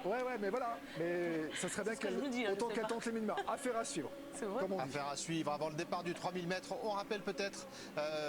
Ouais, mais voilà. Mais ça serait bien ce que je vous dis, autant je sais qu'elle pas. tente les minima. Affaire à suivre. C'est vrai. Comme on dit. Affaire à suivre avant le départ du 3000 mètres. On rappelle peut-être,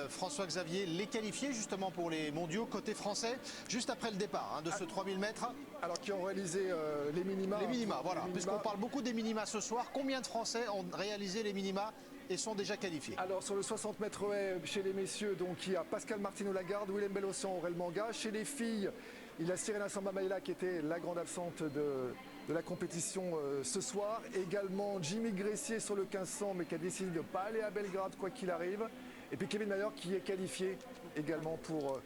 François-Xavier, les qualifiés justement pour les mondiaux côté français, juste après le départ de ce 3000 mètres. Alors qui ont réalisé les minima. Les minima, voilà. Les minima. Puisqu'on parle beaucoup des minima ce soir, combien de Français ont réalisé les minima et sont déjà qualifiés? Alors sur le 60 mètres haies chez les messieurs, donc il y a Pascal Martino-Lagarde, Willem Belossan, Aurel Manga. Chez les filles, il y a Sirena Samba-Maïla qui était la grande absente de la compétition ce soir. Également Jimmy Gressier sur le 1500 mais qui a décidé de ne pas aller à Belgrade quoi qu'il arrive. Et puis Kevin Mayer qui est qualifié également pour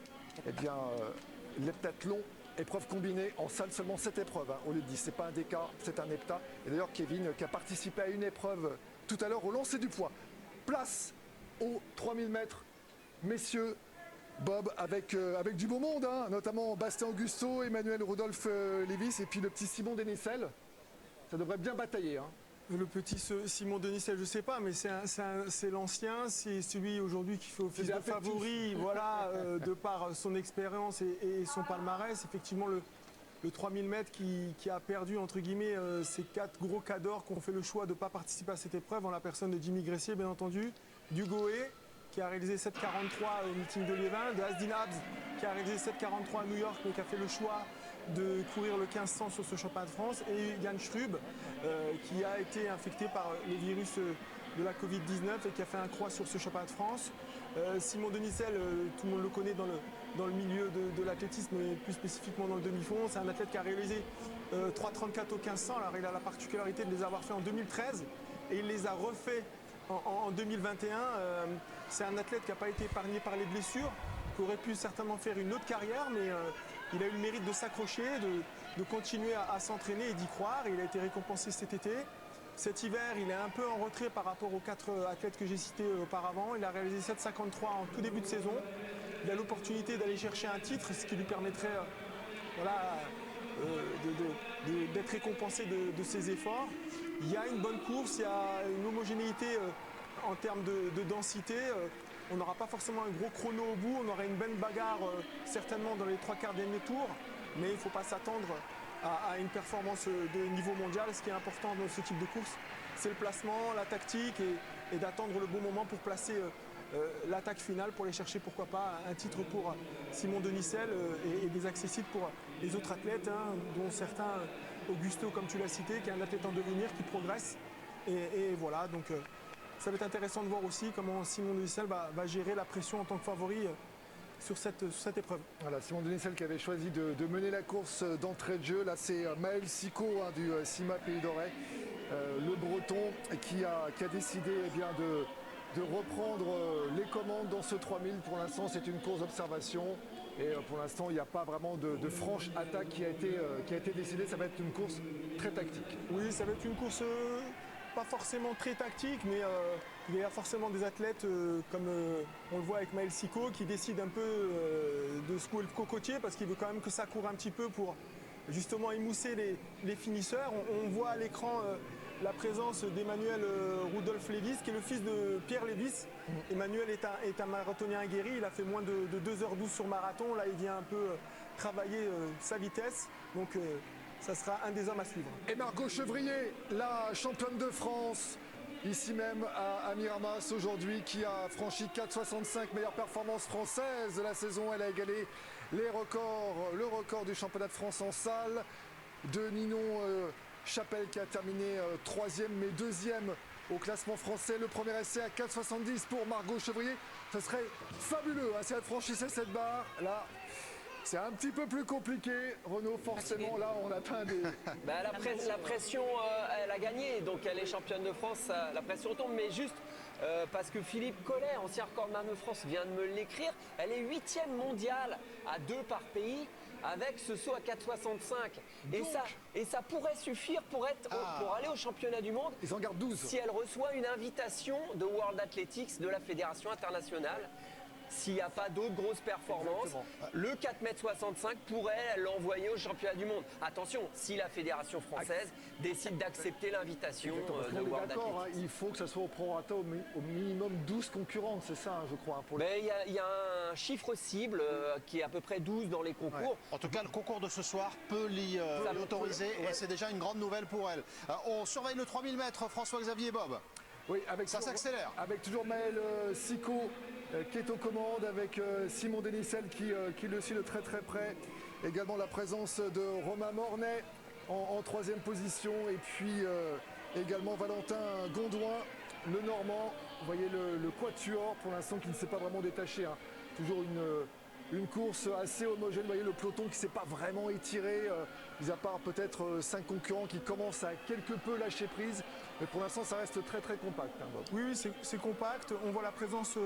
l'heptathlon. Épreuve combinée en salle, seulement 7 épreuves au lieu de 10. C'est pas un DK, c'est un hepta. Et d'ailleurs Kevin qui a participé à une épreuve tout à l'heure au lancer du poids. Place aux 3000 mètres, messieurs. Bob avec du beau monde, notamment Bastien Augusto, Emmanuel Rodolphe Lévis et puis le petit Simon Denisel. Ça devrait bien batailler. Le petit Simon Denisel, je ne sais pas, mais c'est l'ancien, c'est celui aujourd'hui qui fait office de favori, voilà, de par son expérience et son palmarès. Effectivement, le 3000 mètres qui a perdu, entre guillemets, ces 4 gros cadors qui ont fait le choix de ne pas participer à cette épreuve, en la personne de Jimmy Gressier, bien entendu, d'Hugoé, qui a réalisé 7,43 au meeting de Liévin, de Asdin Abs, qui a réalisé 7,43 à New York, mais qui a fait le choix de courir le 1500 sur ce championnat de France, et Yann Schrub, qui a été infecté par le virus de la Covid-19 et qui a fait un croix sur ce championnat de France. Simon Denisel, tout le monde le connaît dans le milieu de l'athlétisme, mais plus spécifiquement dans le demi-fond. C'est un athlète qui a réalisé 3,34 au 1500. Alors il a la particularité de les avoir fait en 2013 et il les a refait en 2021. C'est un athlète qui n'a pas été épargné par les blessures, qui aurait pu certainement faire une autre carrière, mais il a eu le mérite de s'accrocher, de continuer à s'entraîner et d'y croire. Il a été récompensé cet été. Cet hiver, il est un peu en retrait par rapport aux 4 athlètes que j'ai cités auparavant. Il a réalisé 7,53 en tout début de saison. Il a l'opportunité d'aller chercher un titre, ce qui lui permettrait d'être récompensé de ses efforts. Il y a une bonne course, il y a une homogénéité en termes de densité. On n'aura pas forcément un gros chrono au bout, on aura une bonne bagarre certainement dans les 3/4 derniers tours, mais il ne faut pas s'attendre à une performance de niveau mondial. Ce qui est important dans ce type de course, c'est le placement, la tactique et d'attendre le bon moment pour placer l'attaque finale, pour aller chercher pourquoi pas un titre pour Simon Denisel et des accessibles pour les autres athlètes, dont certains, Augusto comme tu l'as cité, qui est un athlète en devenir qui progresse. Et voilà, donc ça va être intéressant de voir aussi comment Simon Denisel va gérer la pression en tant que favori sur cette épreuve. Voilà, Simon Denisel qui avait choisi de mener la course d'entrée de jeu. Là, c'est Maël Sicot du CIMA Pays d'Auray, le Breton, qui a décidé de reprendre les commandes dans ce 3000. Pour l'instant, c'est une course d'observation. Et pour l'instant, il n'y a pas vraiment de franche attaque qui a été décidée. Ça va être une course très tactique. Oui, ça va être une course pas forcément très tactique, mais il y a forcément des athlètes, comme on le voit avec Maël Sicot, qui décident un peu de secouer le cocotier parce qu'il veut quand même que ça court un petit peu pour justement émousser les finisseurs. On voit à l'écran la présence d'Emmanuel Rudolph Lévis, qui est le fils de Pierre Lévis. Emmanuel est un marathonien aguerri, il a fait moins de 2h12 sur marathon. Là, il vient un peu travailler sa vitesse. Donc, ça sera un des hommes à suivre. Et Margot Chevrier, la championne de France, ici même à Miramas aujourd'hui, qui a franchi 4,65, meilleure performance française de la saison. Elle a égalé le record du championnat de France en salle de Ninon Chapelle, qui a terminé 3e mais 2e au classement français. Le premier essai à 4,70 pour Margot Chevrier. Ce serait fabuleux si elle franchissait cette barre. Là, c'est un petit peu plus compliqué, Renaud, forcément, là, on atteint des... La pression, elle a gagné, donc elle est championne de France, la pression tombe, mais juste parce que Philippe Collet, ancien recordman de France, vient de me l'écrire, elle est 8e mondiale à 2 par pays, avec ce saut à 4,65. Et ça pourrait suffire pour aller au championnat du monde. Ils en gardent 12. Si elle reçoit une invitation de World Athletics, de la Fédération internationale. s'il n'y a pas d'autres grosses performances, Exactement. le 4,65 m pourrait l'envoyer au championnat du monde. Attention, si la fédération française décide d'accepter l'invitation Parce de qu'on est World d'accord, Athletics. il faut que ça soit au prorata au minimum 12 concurrents, c'est ça, je crois. Pour Mais il y a un chiffre cible qui est à peu près 12 dans les concours. En tout cas, le concours de ce soir peut l'y autoriser et c'est déjà une grande nouvelle pour elle. On surveille le 3000 mètres, François-Xavier Bob. Oui, avec Ça s'accélère. Avec toujours Maël Sicot qui est aux commandes, avec Simon Denisel qui le suit de très très près. Également la présence de Romain Mornay en troisième position. Et puis également Valentin Gondouin, le Normand. Vous voyez le quatuor pour l'instant qui ne s'est pas vraiment détaché. Hein. Toujours une course assez homogène. Vous voyez le peloton qui ne s'est pas vraiment étiré. Mis à part peut-être 5 concurrents qui commencent à quelque peu lâcher prise. Mais pour l'instant, ça reste très très compact. Hein, Bob. Oui, c'est compact. On voit la présence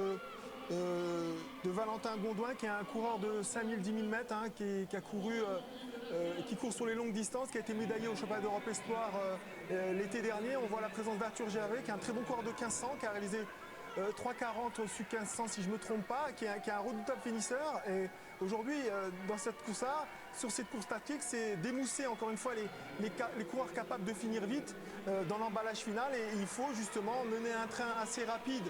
de Valentin Gondouin, qui est un coureur de 5000, 10 000 mètres, hein, qui court sur les longues distances, qui a été médaillé au championnat d'Europe Espoir l'été dernier. On voit la présence d'Arthur Gervais, qui est un très bon coureur de 1500, qui a réalisé 3,40 sur 1500 si je ne me trompe pas, qui est un redoutable finisseur. Et aujourd'hui, dans cette course-là, sur cette course tactique, c'est d'émousser encore une fois les coureurs capables de finir vite dans l'emballage final. Et il faut justement mener un train assez rapide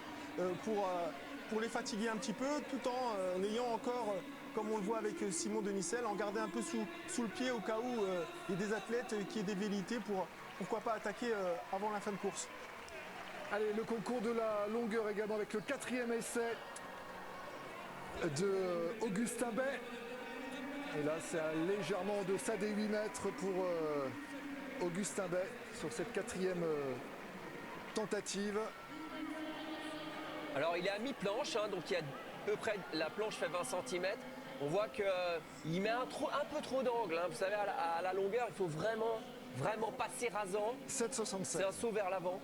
pour les fatiguer un petit peu, tout en ayant encore, comme on le voit avec Simon Denisel, en garder un peu sous le pied au cas où il y a des athlètes qui aient des velléités pour pourquoi pas attaquer avant la fin de course. Allez, le concours de la longueur également avec le 4e essai de Augustin Bay. Et là, c'est légèrement en deçà des 8 mètres pour Augustin Bay sur cette 4e tentative. Alors il est à mi-planche, hein, donc il y a à peu près, la planche fait 20 cm. On voit qu'il met un peu trop d'angle. Hein. Vous savez, à la longueur, il faut vraiment passer rasant. 7,67. C'est un saut vers l'avant.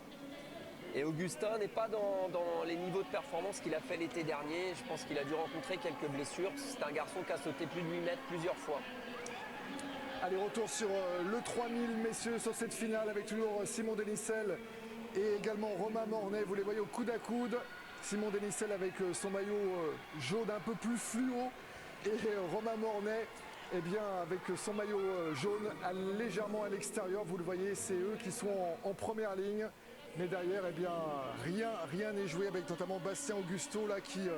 Et Augustin n'est pas dans les niveaux de performance qu'il a fait l'été dernier. Je pense qu'il a dû rencontrer quelques blessures. C'est un garçon qui a sauté plus de 8 mètres plusieurs fois. Allez, retour sur le 3000, messieurs, sur cette finale avec toujours Simon Denisel et également Romain Mornay. Vous les voyez au coude à coude. Simon Denisel avec son maillot jaune un peu plus fluo et Romain Mornay avec son maillot jaune légèrement à l'extérieur. Vous le voyez, c'est eux qui sont en première ligne. Mais derrière, rien n'est joué avec notamment Bastien Augusto là, qui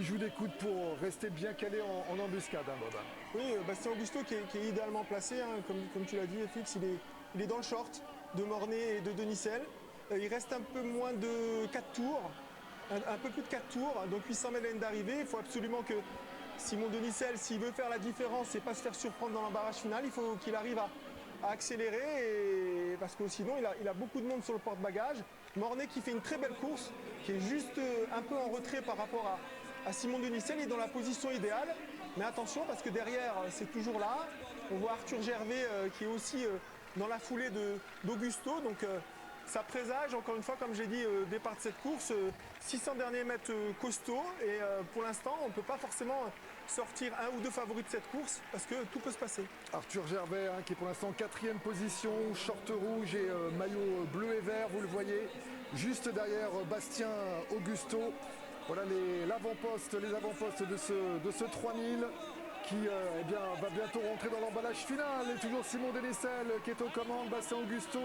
joue des coudes pour rester bien calé en embuscade. Hein, Bob. Oui, Bastien Augusto qui est idéalement placé, hein, comme tu l'as dit, FX, il est dans le short de Mornay et de Denisel. Il reste un peu moins de 4 tours, un peu plus de 4 tours, donc 800 mètres l'année d'arrivée. Il faut absolument que Simon Denisel, s'il veut faire la différence et pas se faire surprendre dans l'embarras final, il faut qu'il arrive à accélérer, parce que sinon il a beaucoup de monde sur le porte-bagages. Mornay qui fait une très belle course, qui est juste un peu en retrait par rapport à Simon Denisel, il est dans la position idéale. Mais attention, parce que derrière, c'est toujours là. On voit Arthur Gervais qui est aussi dans la foulée d'Augusto. Donc ça présage, encore une fois, comme j'ai dit au départ de cette course, 600 derniers mètres costauds. Et pour l'instant, on ne peut pas forcément sortir un ou deux favoris de cette course, parce que tout peut se passer. Arthur Gervais qui est pour l'instant 4e position, short rouge et maillot bleu et vert, vous le voyez. Juste derrière Bastien Augusto. Voilà les avant-postes de ce 3000 qui va bientôt rentrer dans l'emballage final. Et toujours Simon Denisel qui est aux commandes, Bastien Augusto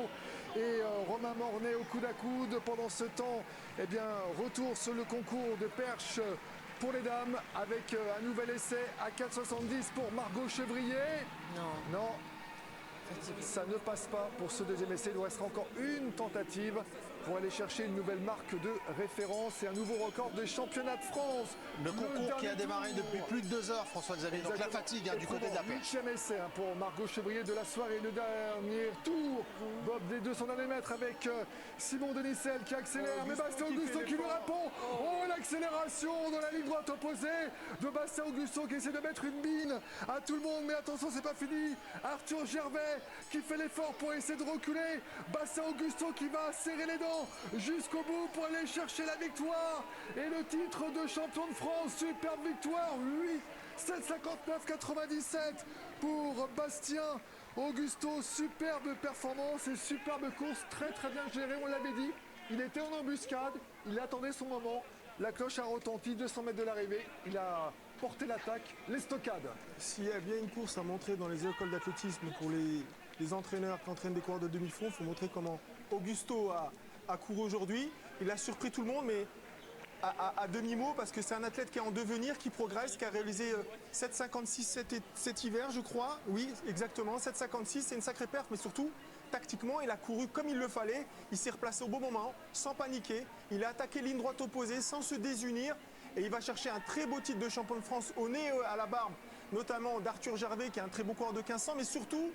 et Romain Mornay au coude à coude. Pendant ce temps, retour sur le concours de perche pour les dames avec un nouvel essai à 4,70 pour Margot Chevrier. Non. Ça ne passe pas pour ce deuxième essai. Il nous restera encore une tentative pour aller chercher une nouvelle marque de référence et un nouveau record des championnats de France. Le concours qui a démarré depuis plus de 2 heures, François-Xavier. Donc la fatigue du côté de la perche. 8e essai pour Margot Chevrier de la soirée. Le dernier tour, Bob, des 200 derniers mètres avec Simon Denisel qui accélère. Mais Bastien Augusto qui lui répond. Oh, l'accélération dans la ligne droite opposée de Bastien Augusto qui essaie de mettre une mine à tout le monde. Mais attention, c'est pas fini. Arthur Gervais qui fait l'effort pour essayer de reculer. Bastien Augusto qui va serrer les dents jusqu'au bout pour aller chercher la victoire et le titre de champion de France. Superbe victoire, 7,59,97 pour Bastien Augusto. Superbe performance et superbe course, très très bien gérée, on l'avait dit. Il était en embuscade, il attendait son moment La cloche a retenti, 200 mètres de l'arrivée. Il a porté l'attaque, l'estocade. S'il y a bien une course à montrer dans les écoles d'athlétisme pour les entraîneurs qui entraînent des coureurs de demi-fond, il faut montrer comment Augusto a couru aujourd'hui. Il a surpris tout le monde, mais à demi-mot, parce que c'est un athlète qui est en devenir, qui progresse, qui a réalisé 7,56 cet hiver, je crois. Oui, exactement, 7,56, c'est une sacrée perf, mais surtout, tactiquement, il a couru comme il le fallait. Il s'est replacé au bon moment, sans paniquer. Il a attaqué ligne droite opposée, sans se désunir. Et il va chercher un très beau titre de champion de France au nez à la barbe, notamment d'Arthur Gervais, qui est un très beau coureur de 1500, mais surtout,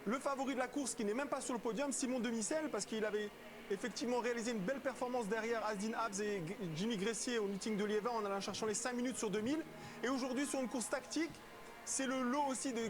le favori de la course, qui n'est même pas sur le podium, Simon Denisel, parce qu'il avait effectivement réalisé une belle performance derrière Asdin Abs et Jimmy Gressier au meeting de Liévin en allant chercher les 5 minutes sur 2000. Et aujourd'hui, sur une course tactique, c'est le lot aussi de